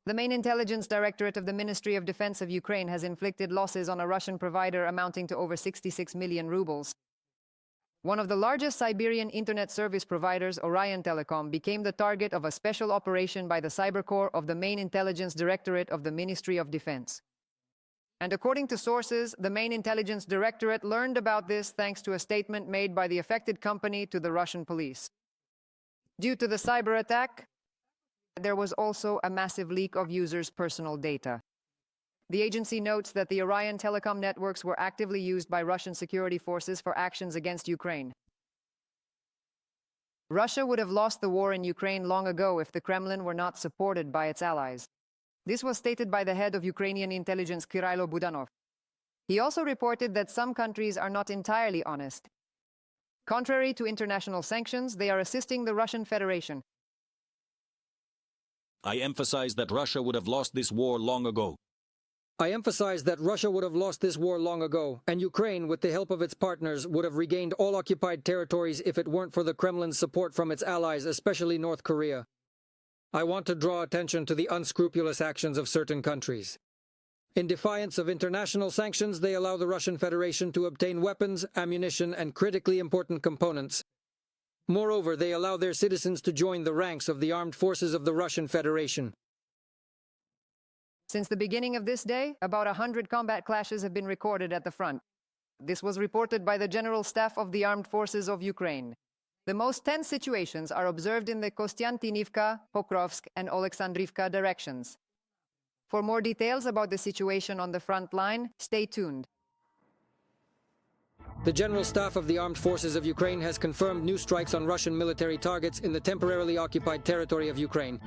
The Main Intelligence Directorate of the Ministry of Defense of Ukraine has inflicted losses on a Russian provider amounting to over 66 million rubles. One of the largest Siberian internet service providers, Orion Telecom, became the target of a special operation by the Cyber Corps of the Main Intelligence Directorate of the Ministry of Defense. And according to sources, the Main Intelligence Directorate learned about this thanks to a statement made by the affected company to the Russian police. Due to the cyber attack, there was also a massive leak of users' personal data. The agency notes that the Orion Telecom networks were actively used by Russian security forces for actions against Ukraine. Russia would have lost the war in Ukraine long ago if the Kremlin were not supported by its allies. This was stated by the head of Ukrainian intelligence, Chief Budanov. He also reported that some countries are not entirely honest. Contrary to international sanctions, they are assisting the Russian Federation. I emphasize that Russia would have lost this war long ago. I emphasize that Russia would have lost this war long ago, and Ukraine, with the help of its partners, would have regained all occupied territories if it weren't for the Kremlin's support from its allies, especially North Korea. I want to draw attention to the unscrupulous actions of certain countries. In defiance of international sanctions, they allow the Russian Federation to obtain weapons, ammunition, and critically important components. Moreover, they allow their citizens to join the ranks of the armed forces of the Russian Federation. Since the beginning of this day, about 100 combat clashes have been recorded at the front. This was reported by the General Staff of the Armed Forces of Ukraine. The most tense situations are observed in the Konstantinovka, Pokrovsk, and Alexandrivka directions. For more details about the situation on the front line, stay tuned. The General Staff of the Armed Forces of Ukraine has confirmed new strikes on Russian military targets in the temporarily occupied territory of Ukraine.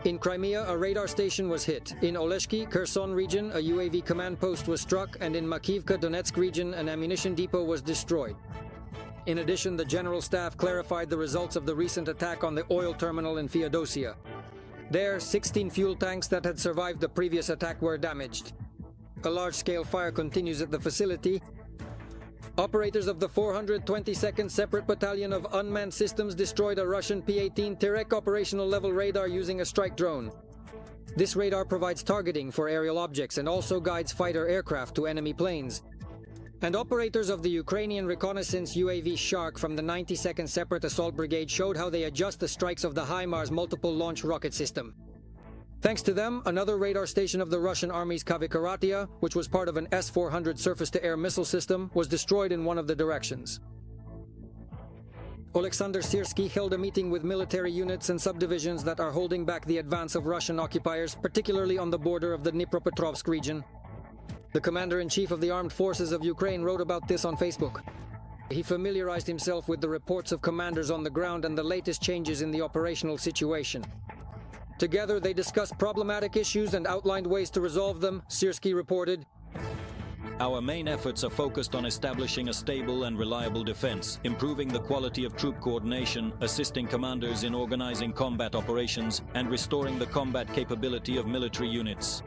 In Crimea, a radar station was hit. In Oleshki, Kherson region, a UAV command post was struck, and in Makivka, Donetsk region, an ammunition depot was destroyed. In addition, the General Staff clarified the results of the recent attack on the oil terminal in Feodosia. There, 16 fuel tanks that had survived the previous attack were damaged. A large-scale fire continues at the facility. Operators of the 422nd Separate Battalion of Unmanned Systems destroyed a Russian P-18 Terek operational level radar using a strike drone. This radar provides targeting for aerial objects and also guides fighter aircraft to enemy planes. And operators of the Ukrainian reconnaissance UAV Shark from the 92nd Separate Assault Brigade showed how they adjust the strikes of the HIMARS multiple launch rocket system. Thanks to them, another radar station of the Russian Army's CYBERATTACK, which was part of an S-400 surface-to-air missile system, was destroyed in one of the directions. Alexander Syrski held a meeting with military units and subdivisions that are holding back the advance of Russian occupiers, particularly on the border of the Dnipropetrovsk region. The Commander-in-Chief of the Armed Forces of Ukraine wrote about this on Facebook. He familiarized himself with the reports of commanders on the ground and the latest changes in the operational situation. Together, they discussed problematic issues and outlined ways to resolve them, Syrski reported. Our main efforts are focused on establishing a stable and reliable defense, improving the quality of troop coordination, assisting commanders in organizing combat operations, and restoring the combat capability of military units.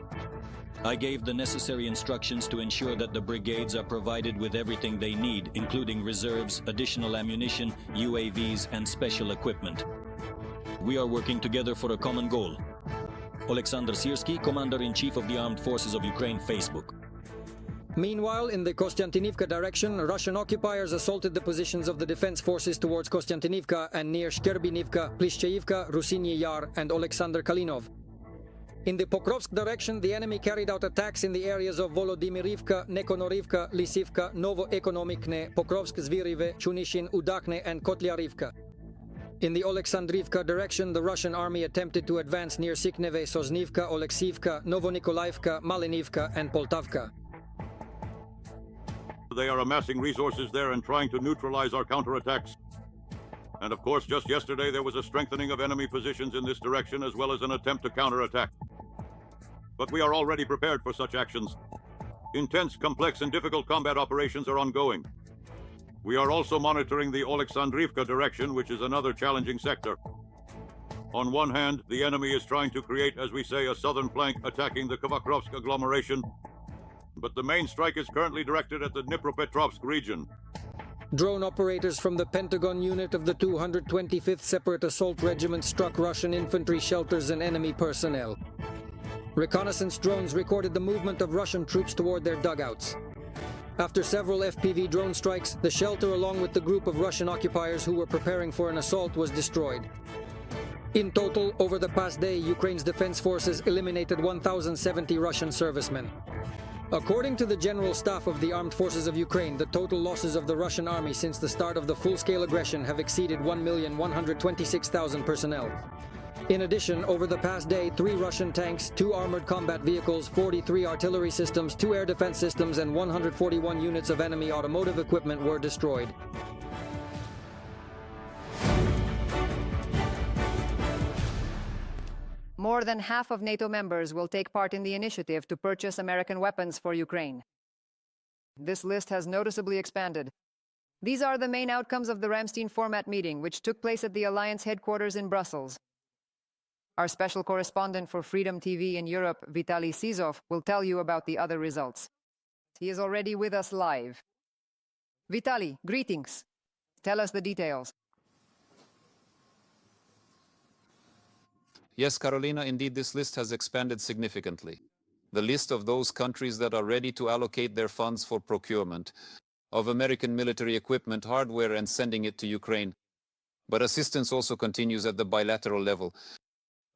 I gave the necessary instructions to ensure that the brigades are provided with everything they need, including reserves, additional ammunition, UAVs, and special equipment. We are working together for a common goal. Alexander Syrski, Commander-in-Chief of the Armed Forces of Ukraine, Facebook. Meanwhile, in the Konstantinovka direction, Russian occupiers assaulted the positions of the defense forces towards Konstantinovka and near Shcherbinivka, Plishcheyivka, Rusinye Yar, and Alexander Kalinov. In the Pokrovsk direction, the enemy carried out attacks in the areas of Volodymyrivka, Nekonorivka, Lisivka, Novoekonomikne, Pokrovsk, Zvirive, Chunishin, Udakne, and Kotlyarivka. In the Alexandrivka direction, the Russian army attempted to advance near Sikneve, Soznivka, Oleksivka, Novonikolivka, Malinivka, and Poltavka. They are amassing resources there and trying to neutralize our counterattacks. And of course, just yesterday there was a strengthening of enemy positions in this direction as well as an attempt to counterattack. But we are already prepared for such actions. Intense, complex, and difficult combat operations are ongoing. We are also monitoring the Alexandrivka direction, which is another challenging sector. On one hand, the enemy is trying to create, as we say, a southern flank attacking the Kavakrovsk agglomeration, but the main strike is currently directed at the Dnipropetrovsk region. Drone operators from the Pentagon unit of the 225th Separate Assault Regiment struck Russian infantry shelters and enemy personnel. Reconnaissance drones recorded the movement of Russian troops toward their dugouts. After several FPV drone strikes, the shelter along with the group of Russian occupiers who were preparing for an assault was destroyed. In total, over the past day, Ukraine's defense forces eliminated 1,070 Russian servicemen. According to the General Staff of the Armed Forces of Ukraine, the total losses of the Russian army since the start of the full-scale aggression have exceeded 1,126,000 personnel. In addition, over the past day, 3 Russian tanks, 2 armored combat vehicles, 43 artillery systems, 2 air defense systems, and 141 units of enemy automotive equipment were destroyed. More than half of NATO members will take part in the initiative to purchase American weapons for Ukraine. This list has noticeably expanded. These are the main outcomes of the Ramstein format meeting, which took place at the Alliance headquarters in Brussels. Our special correspondent for Freedom TV in Europe, Vitaly Sizov, will tell you about the other results. He is already with us live. Vitaly, greetings. Tell us the details. Yes, Carolina, indeed this list has expanded significantly. The list of those countries that are ready to allocate their funds for procurement of American military equipment, hardware, and sending it to Ukraine. But assistance also continues at the bilateral level.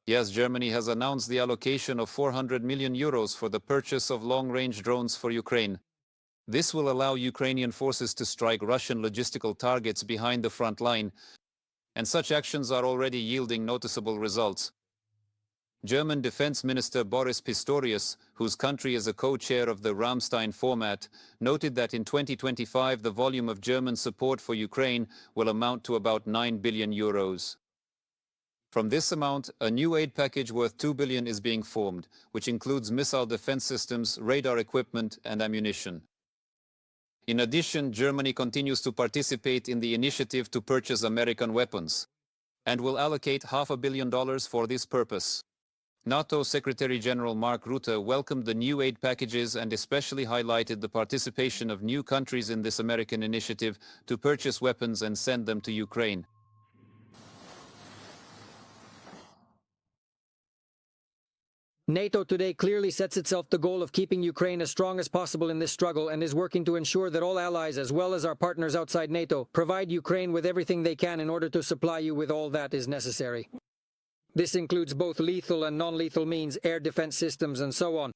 Yes, Germany has announced the allocation of 400 million euros for the purchase of long-range drones for Ukraine. This will allow Ukrainian forces to strike Russian logistical targets behind the front line, and such actions are already yielding noticeable results. German Defense Minister Boris Pistorius, whose country is a co-chair of the Ramstein format, noted that in 2025 the volume of German support for Ukraine will amount to about 9 billion euros. From this amount, a new aid package worth 2 billion is being formed, which includes missile defense systems, radar equipment, and ammunition. In addition, Germany continues to participate in the initiative to purchase American weapons, and will allocate $500 million for this purpose. NATO Secretary General Mark Rutte welcomed the new aid packages and especially highlighted the participation of new countries in this American initiative to purchase weapons and send them to Ukraine. NATO today clearly sets itself the goal of keeping Ukraine as strong as possible in this struggle and is working to ensure that all allies, as well as our partners outside NATO, provide Ukraine with everything they can in order to supply you with all that is necessary. This includes both lethal and non-lethal means, air defense systems, and so on.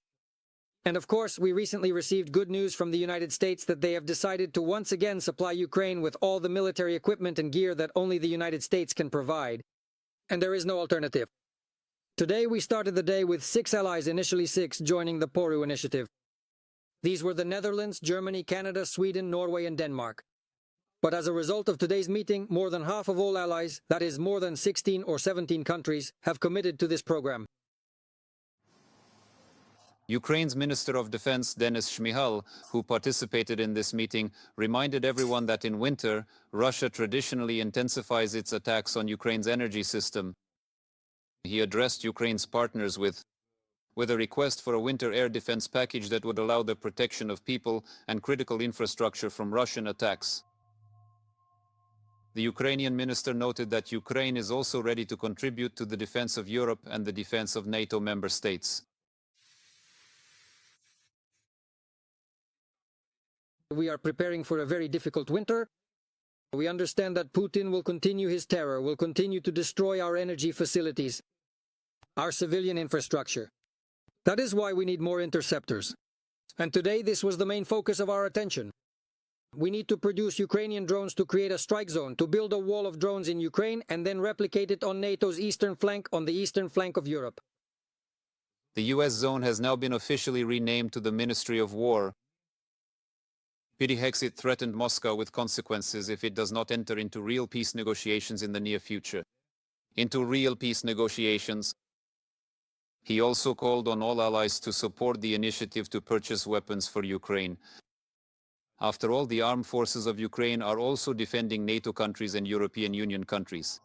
And of course, we recently received good news from the United States that they have decided to once again supply Ukraine with all the military equipment and gear that only the United States can provide. And there is no alternative. Today we started the day with 6 allies, initially 6, joining the Poru initiative. These were the Netherlands, Germany, Canada, Sweden, Norway, and Denmark. But as a result of today's meeting, more than half of all allies, that is more than 16 or 17 countries, have committed to this program. Ukraine's Minister of Defense, Denis Shmyhal, who participated in this meeting, reminded everyone that in winter, Russia traditionally intensifies its attacks on Ukraine's energy system. He addressed Ukraine's partners with a request for a winter air defense package that would allow the protection of people and critical infrastructure from Russian attacks. The Ukrainian minister noted that Ukraine is also ready to contribute to the defense of Europe and the defense of NATO member states. We are preparing for a very difficult winter. We understand that Putin will continue his terror, will continue to destroy our energy facilities, our civilian infrastructure. That is why we need more interceptors. And today this was the main focus of our attention. We need to produce Ukrainian drones to create a strike zone, to build a wall of drones in Ukraine and then replicate it on NATO's eastern flank, on the eastern flank of Europe. The US zone has now been officially renamed to the Ministry of War. Hexit threatened Moscow with consequences if it does not enter into real peace negotiations in the near future. Into real peace negotiations. He also called on all allies to support the initiative to purchase weapons for Ukraine. After all, the armed forces of Ukraine are also defending NATO countries and European Union countries.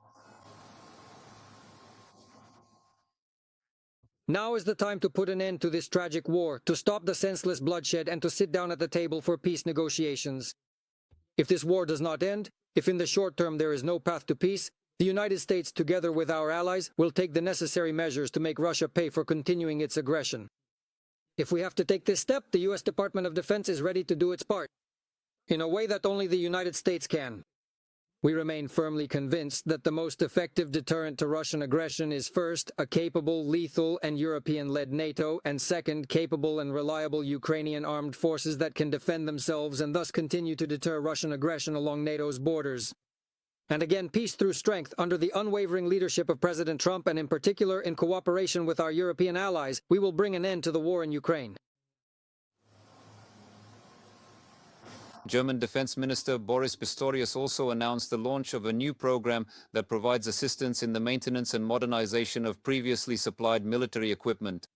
Now is the time to put an end to this tragic war, to stop the senseless bloodshed and to sit down at the table for peace negotiations. If this war does not end, if in the short term there is no path to peace, The United States, together with our allies, will take the necessary measures to make Russia pay for continuing its aggression. If we have to take this step, the U.S. Department of Defense is ready to do its part, in a way that only the United States can. We remain firmly convinced that the most effective deterrent to Russian aggression is first, a capable, lethal, and European-led NATO, and second, capable and reliable Ukrainian armed forces that can defend themselves and thus continue to deter Russian aggression along NATO's borders. And again, peace through strength under the unwavering leadership of President Trump and in particular in cooperation with our European allies, we will bring an end to the war in Ukraine. German Defense Minister Boris Pistorius also announced the launch of a new program that provides assistance in the maintenance and modernization of previously supplied military equipment.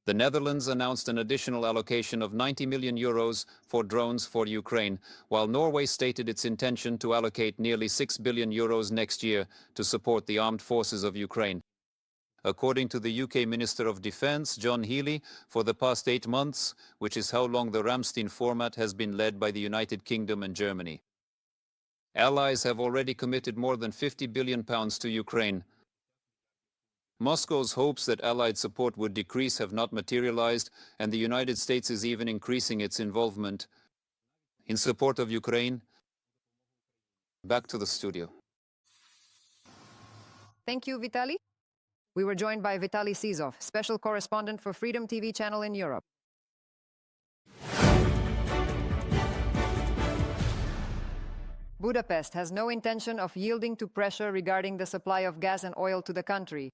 The Netherlands announced an additional allocation of 90 million euros for drones for Ukraine, while Norway stated its intention to allocate nearly 6 billion euros next year to support the armed forces of Ukraine. According to the UK Minister of Defence, John Healey, for the past 8 months, which is how long the Ramstein format has been led by the United Kingdom and Germany. Allies have already committed more than £50 billion to Ukraine. Moscow's hopes that Allied support would decrease have not materialized, and the United States is even increasing its involvement in support of Ukraine. Back to the studio. Thank you, Vitaly. We were joined by Vitaly Sizov, special correspondent for Freedom TV channel in Europe. Budapest has no intention of yielding to pressure regarding the supply of gas and oil to the country.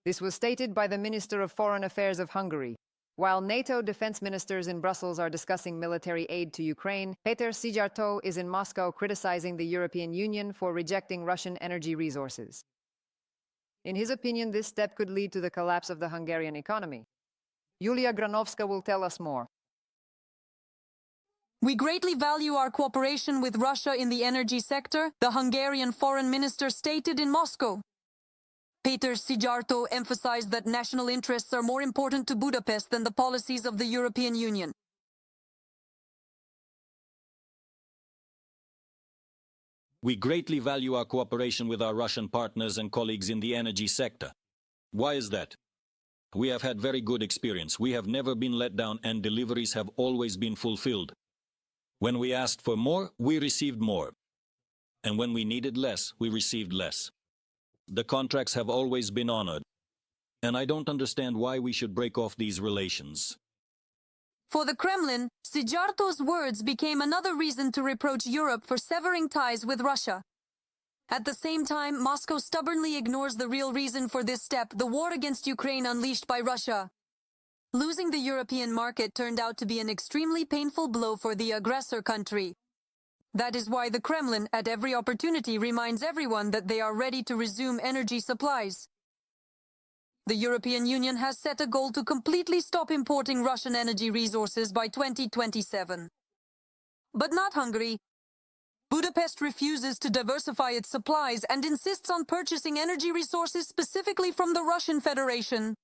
This was stated by the Minister of Foreign Affairs of Hungary. While NATO defense ministers in Brussels are discussing military aid to Ukraine, Péter Szijjártó is in Moscow criticizing the European Union for rejecting Russian energy resources. In his opinion, this step could lead to the collapse of the Hungarian economy. Yulia Granovska will tell us more. We greatly value our cooperation with Russia in the energy sector, the Hungarian foreign minister stated in Moscow. Péter Szijjártó emphasized that national interests are more important to Budapest than the policies of the European Union. We greatly value our cooperation with our Russian partners and colleagues in the energy sector. Why is that? We have had very good experience. We have never been let down and deliveries have always been fulfilled. When we asked for more, we received more. And when we needed less, we received less. The contracts have always been honored. And I don't understand why we should break off these relations. For the Kremlin, Szijjártó's words became another reason to reproach Europe for severing ties with Russia. At the same time, Moscow stubbornly ignores the real reason for this step, the war against Ukraine unleashed by Russia. Losing the European market turned out to be an extremely painful blow for the aggressor country. That is why the Kremlin, at every opportunity, reminds everyone that they are ready to resume energy supplies. The European Union has set a goal to completely stop importing Russian energy resources by 2027. But not Hungary. Budapest refuses to diversify its supplies and insists on purchasing energy resources specifically from the Russian Federation.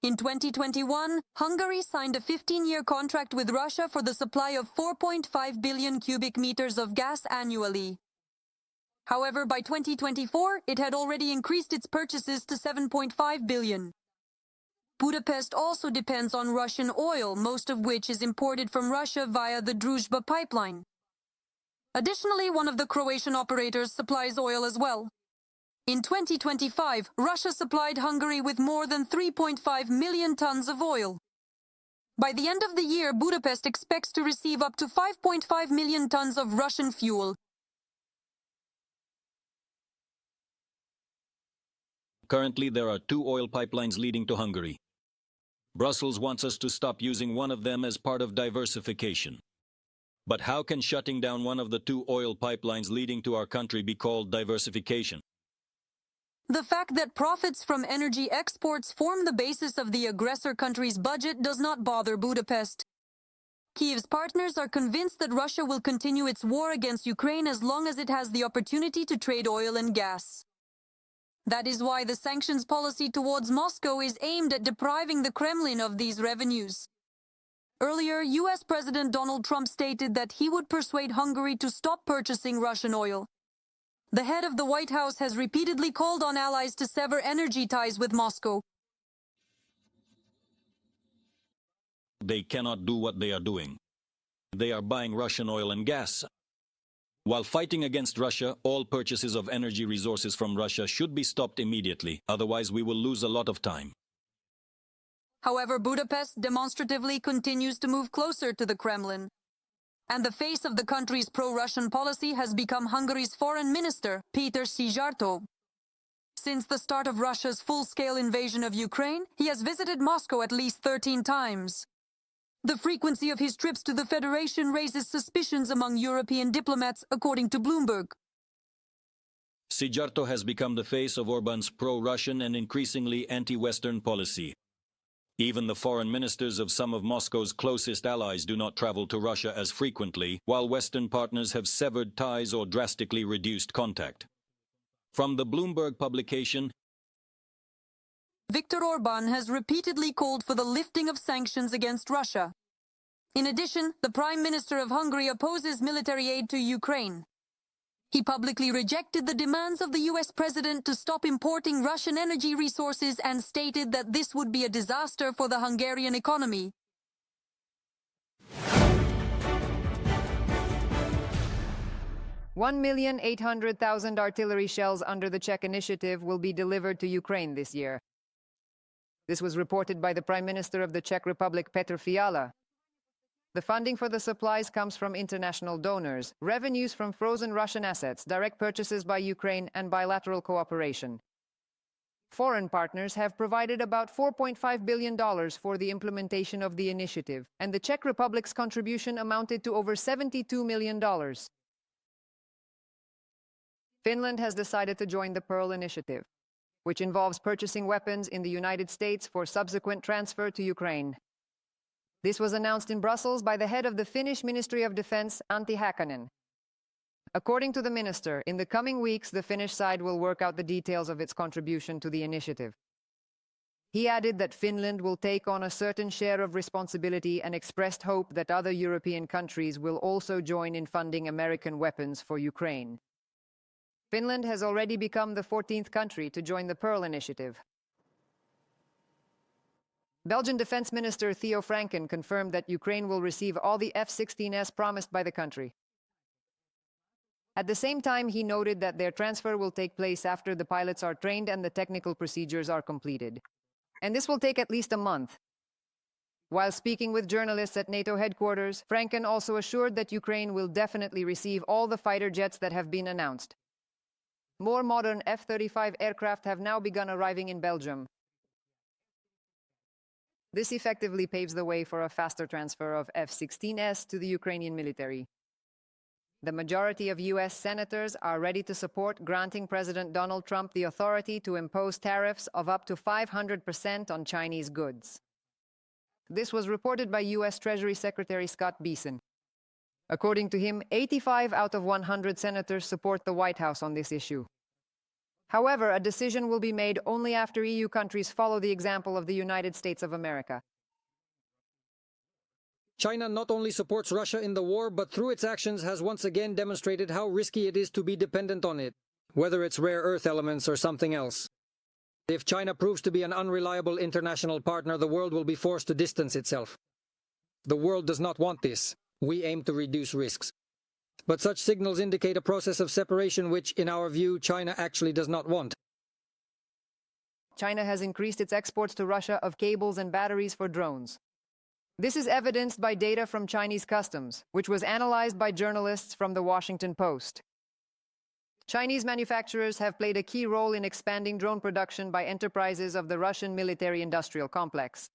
In 2021, Hungary signed a 15-year contract with Russia for the supply of 4.5 billion cubic meters of gas annually. However, by 2024, it had already increased its purchases to 7.5 billion. Budapest also depends on Russian oil, most of which is imported from Russia via the Druzhba pipeline. Additionally, one of the Croatian operators supplies oil as well. In 2025, Russia supplied Hungary with more than 3.5 million tons of oil. By the end of the year, Budapest expects to receive up to 5.5 million tons of Russian fuel. Currently, there are 2 oil pipelines leading to Hungary. Brussels wants us to stop using one of them as part of diversification. But how can shutting down one of the 2 oil pipelines leading to our country be called diversification? The fact that profits from energy exports form the basis of the aggressor country's budget does not bother Budapest. Kyiv's partners are convinced that Russia will continue its war against Ukraine as long as it has the opportunity to trade oil and gas. That is why the sanctions policy towards Moscow is aimed at depriving the Kremlin of these revenues. Earlier, US President Donald Trump stated that he would persuade Hungary to stop purchasing Russian oil. the head of the White House has repeatedly called on allies to sever energy ties with Moscow. They cannot do what they are doing. They are buying Russian oil and gas. While fighting against Russia, all purchases of energy resources from Russia should be stopped immediately, otherwise we will lose a lot of time. However, Budapest demonstratively continues to move closer to the Kremlin. And the face of the country's pro-Russian policy has become Hungary's foreign minister, Péter Szijjártó. Since the start of Russia's full-scale invasion of Ukraine, he has visited Moscow at least 13 times. The frequency of his trips to the Federation raises suspicions among European diplomats, according to Bloomberg. Szijjártó has become the face of Orban's pro-Russian and increasingly anti-Western policy. Even the foreign ministers of some of Moscow's closest allies do not travel to Russia as frequently, while Western partners have severed ties or drastically reduced contact. From the Bloomberg publication, Viktor Orban has repeatedly called for the lifting of sanctions against Russia. In addition, the Prime Minister of Hungary opposes military aid to Ukraine. He publicly rejected the demands of the US president to stop importing Russian energy resources and stated that this would be a disaster for the Hungarian economy. $1,800,000 artillery shells under the Czech initiative will be delivered to Ukraine this year. This was reported by the Prime Minister of the Czech Republic, Petr Fiala. The funding for the supplies comes from international donors, revenues from frozen Russian assets, direct purchases by Ukraine, and bilateral cooperation. Foreign partners have provided about $4.5 billion for the implementation of the initiative, and the Czech Republic's contribution amounted to over $72 million. Finland has decided to join the Pearl Initiative, which involves purchasing weapons in the United States for subsequent transfer to Ukraine. This was announced in Brussels by the head of the Finnish Ministry of Defense, Antti Häkkänen. According to the minister, in the coming weeks, the Finnish side will work out the details of its contribution to the initiative. He added that Finland will take on a certain share of responsibility and expressed hope that other European countries will also join in funding American weapons for Ukraine. Finland has already become the 14th country to join the Pearl Initiative. Belgian Defense Minister Theo Franken confirmed that Ukraine will receive all the F-16s promised by the country. At the same time, he noted that their transfer will take place after the pilots are trained and the technical procedures are completed. And this will take at least a month. While speaking with journalists at NATO headquarters, Franken also assured that Ukraine will definitely receive all the fighter jets that have been announced. More modern F-35 aircraft have now begun arriving in Belgium. This effectively paves the way for a faster transfer of F-16s to the Ukrainian military. The majority of US senators are ready to support granting President Donald Trump the authority to impose tariffs of up to 500% on Chinese goods. This was reported by US Treasury Secretary Scott Bessent. According to him, 85 out of 100 senators support the White House on this issue. However, a decision will be made only after EU countries follow the example of the United States of America. China not only supports Russia in the war, but through its actions has once again demonstrated how risky it is to be dependent on it, whether it's rare earth elements or something else. If China proves to be an unreliable international partner, the world will be forced to distance itself. The world does not want this. We aim to reduce risks. But such signals indicate a process of separation which, in our view, China actually does not want. China has increased its exports to Russia of cables and batteries for drones. This is evidenced by data from Chinese customs, which was analyzed by journalists from the Washington Post. Chinese manufacturers have played a key role in expanding drone production by enterprises of the Russian military-industrial complex.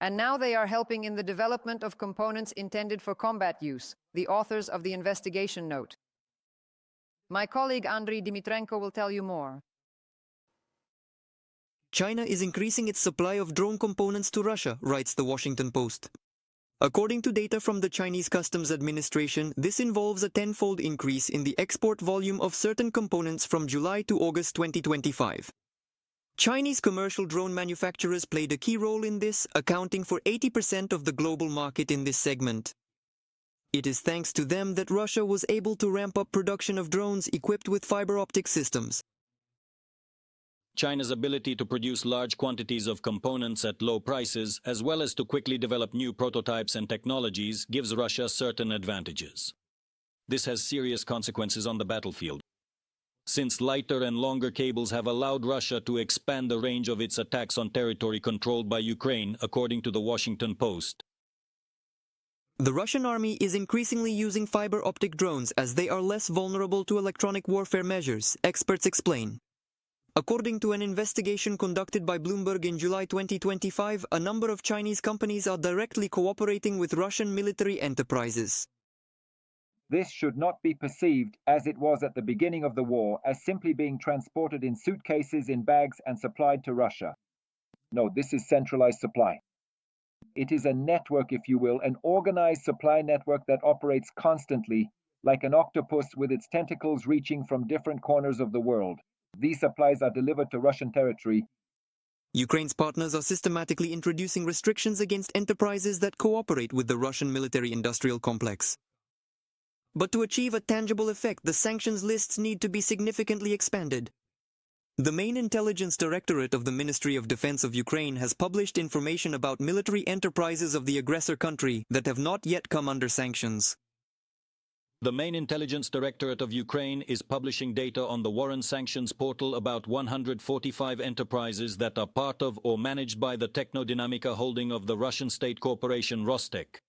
And now they are helping in the development of components intended for combat use, the authors of the investigation note. My colleague Andriy Dimitrenko will tell you more. China is increasing its supply of drone components to Russia, writes the Washington Post. According to data from the Chinese Customs Administration, this involves a tenfold increase in the export volume of certain components from July to August 2025. Chinese commercial drone manufacturers played a key role in this, accounting for 80% of the global market in this segment. It is thanks to them that Russia was able to ramp up production of drones equipped with fiber optic systems. China's ability to produce large quantities of components at low prices, as well as to quickly develop new prototypes and technologies, gives Russia certain advantages. This has serious consequences on the battlefield, since lighter and longer cables have allowed Russia to expand the range of its attacks on territory controlled by Ukraine, according to the Washington Post. The Russian army is increasingly using fiber optic drones as they are less vulnerable to electronic warfare measures, experts explain. According to an investigation conducted by Bloomberg in July 2025, a number of Chinese companies are directly cooperating with Russian military enterprises. This should not be perceived, as it was at the beginning of the war, as simply being transported in suitcases in bags and supplied to Russia. No, this is centralized supply. It is a network, if you will, an organized supply network that operates constantly, like an octopus with its tentacles reaching from different corners of the world. These supplies are delivered to Russian territory. Ukraine's partners are systematically introducing restrictions against enterprises that cooperate with the Russian military-industrial complex. But to achieve a tangible effect, the sanctions lists need to be significantly expanded. The Main Intelligence Directorate of the Ministry of Defense of Ukraine has published information about military enterprises of the aggressor country that have not yet come under sanctions. The Main Intelligence Directorate of Ukraine is publishing data on the Warren Sanctions portal about 145 enterprises that are part of or managed by the Technodynamica holding of the Russian state corporation Rostec.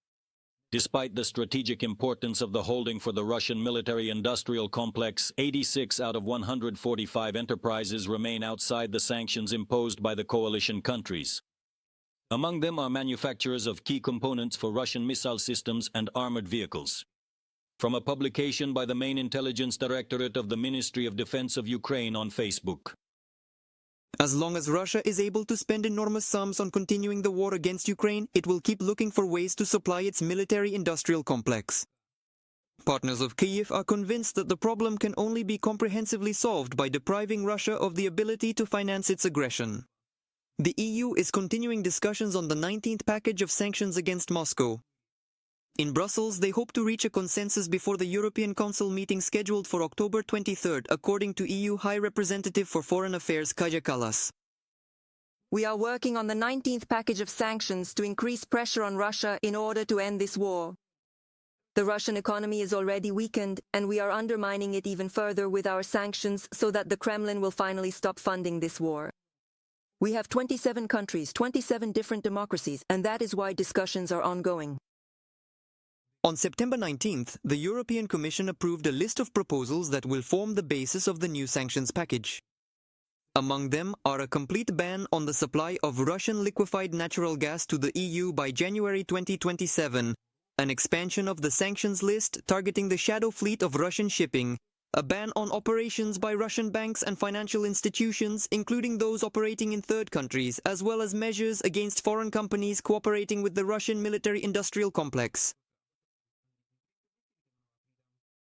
Despite the strategic importance of the holding for the Russian military-industrial complex, 86 out of 145 enterprises remain outside the sanctions imposed by the coalition countries. Among them are manufacturers of key components for Russian missile systems and armored vehicles. From a publication by the Main Intelligence Directorate of the Ministry of Defense of Ukraine on Facebook. As long as Russia is able to spend enormous sums on continuing the war against Ukraine, it will keep looking for ways to supply its military-industrial complex. Partners of Kyiv are convinced that the problem can only be comprehensively solved by depriving Russia of the ability to finance its aggression. The EU is continuing discussions on the 19th package of sanctions against Moscow. In Brussels, they hope to reach a consensus before the European Council meeting scheduled for October 23, according to EU High Representative for Foreign Affairs Kaja Kallas. We are working on the 19th package of sanctions to increase pressure on Russia in order to end this war. The Russian economy is already weakened, and we are undermining it even further with our sanctions so that the Kremlin will finally stop funding this war. We have 27 countries, 27 different democracies, and that is why discussions are ongoing. On September 19th, the European Commission approved a list of proposals that will form the basis of the new sanctions package. Among them are a complete ban on the supply of Russian liquefied natural gas to the EU by January 2027, an expansion of the sanctions list targeting the shadow fleet of Russian shipping, a ban on operations by Russian banks and financial institutions, including those operating in third countries, as well as measures against foreign companies cooperating with the Russian military-industrial complex.